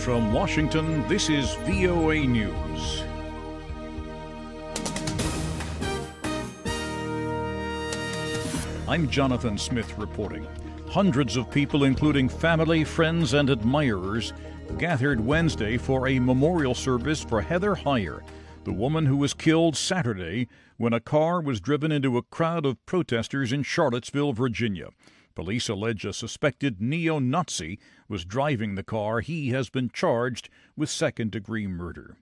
From Washington, this is VOA News. I'm Jonathan Smith reporting. Hundreds of people, including family, friends, and admirers, gathered Wednesday for a memorial service for Heather Heyer, the woman who was killed Saturday when a car was driven into a crowd of protesters in Charlottesville, Virginia. Police allege a suspected neo-Nazi was driving the car. He has been charged with second-degree murder.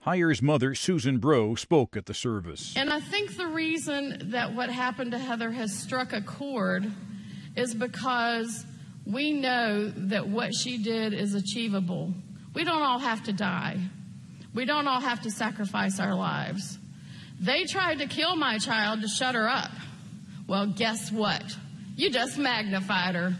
Heyer's mother, Susan Breaux, spoke at the service. And I think the reason that what happened to Heather has struck a chord is because we know that what she did is achievable. We don't all have to die. We don't all have to sacrifice our lives. They tried to kill my child to shut her up. Well, guess what? You just magnified her.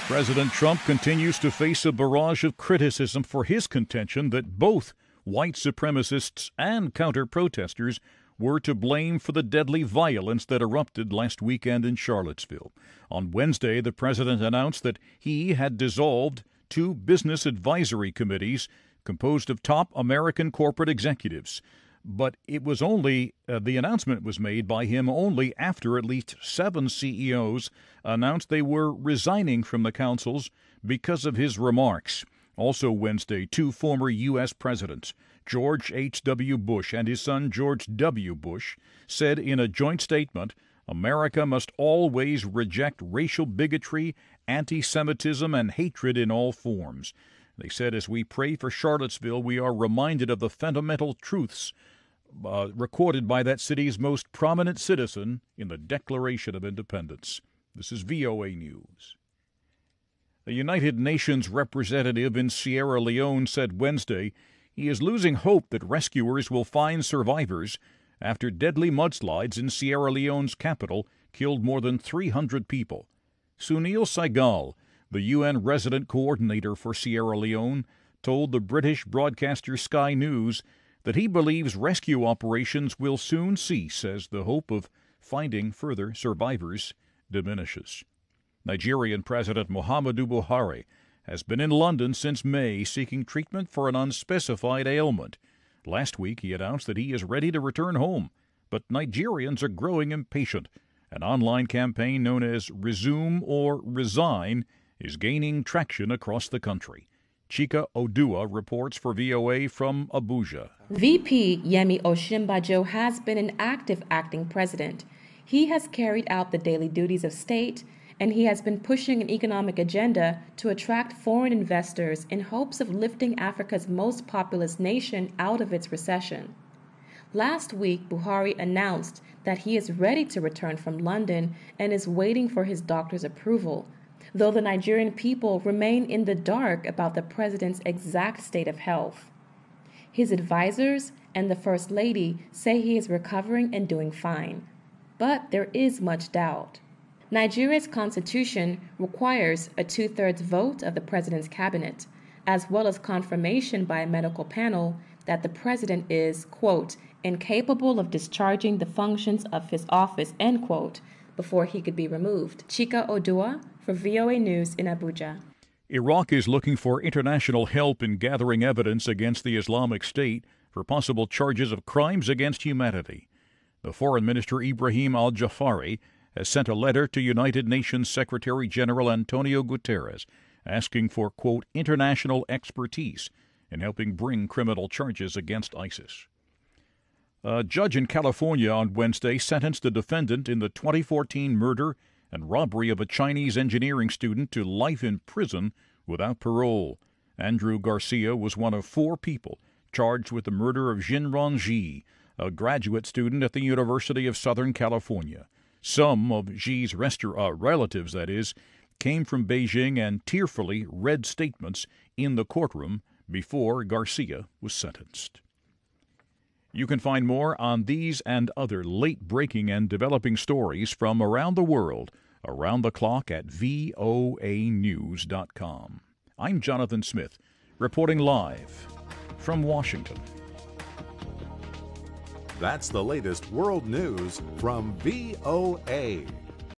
President Trump continues to face a barrage of criticism for his contention that both white supremacists and counter-protesters were to blame for the deadly violence that erupted last weekend in Charlottesville. On Wednesday, the president announced that he had dissolved two business advisory committees composed of top American corporate executives. But it was only, the announcement was made by him only after at least 7 CEOs announced they were resigning from the councils because of his remarks. Also Wednesday, 2 former U.S. presidents, George H.W. Bush and his son George W. Bush, said in a joint statement, America must always reject racial bigotry, anti-Semitism, and hatred in all forms. They said, as we pray for Charlottesville, we are reminded of the fundamental truths recorded by that city's most prominent citizen in the Declaration of Independence. This is VOA News. A United Nations representative in Sierra Leone said Wednesday he is losing hope that rescuers will find survivors after deadly mudslides in Sierra Leone's capital killed more than 300 people. Sunil Saigal, the UN resident coordinator for Sierra Leone, told the British broadcaster Sky News that he believes rescue operations will soon cease as the hope of finding further survivors diminishes. Nigerian President Muhammadu Buhari has been in London since May seeking treatment for an unspecified ailment. Last week he announced that he is ready to return home, but Nigerians are growing impatient. An online campaign known as Resume or Resign is gaining traction across the country. Chika Odua reports for VOA from Abuja. VP Yemi Osinbajo has been an active acting president. He has carried out the daily duties of state, and he has been pushing an economic agenda to attract foreign investors in hopes of lifting Africa's most populous nation out of its recession. Last week, Buhari announced that he is ready to return from London and is waiting for his doctor's approval, though the Nigerian people remain in the dark about the president's exact state of health. His advisors and the First Lady say he is recovering and doing fine, but there is much doubt. Nigeria's constitution requires a 2/3 vote of the president's cabinet, as well as confirmation by a medical panel that the president is, quote, incapable of discharging the functions of his office, end quote, before he could be removed. Chika Odua for VOA News in Abuja. Iraq is looking for international help in gathering evidence against the Islamic State for possible charges of crimes against humanity. The Foreign Minister Ibrahim al-Jafari has sent a letter to United Nations Secretary General Antonio Guterres asking for, quote, international expertise in helping bring criminal charges against ISIS. A judge in California on Wednesday sentenced a defendant in the 2014 murder and robbery of a Chinese engineering student to life in prison without parole. Andrew Garcia was one of 4 people charged with the murder of Xinran Ji, a graduate student at the University of Southern California. Some of Ji's relatives, that is, came from Beijing and tearfully read statements in the courtroom before Garcia was sentenced. You can find more on these and other late-breaking and developing stories from around the world, around the clock at voanews.com. I'm Jonathan Smith, reporting live from Washington. That's the latest world news from VOA.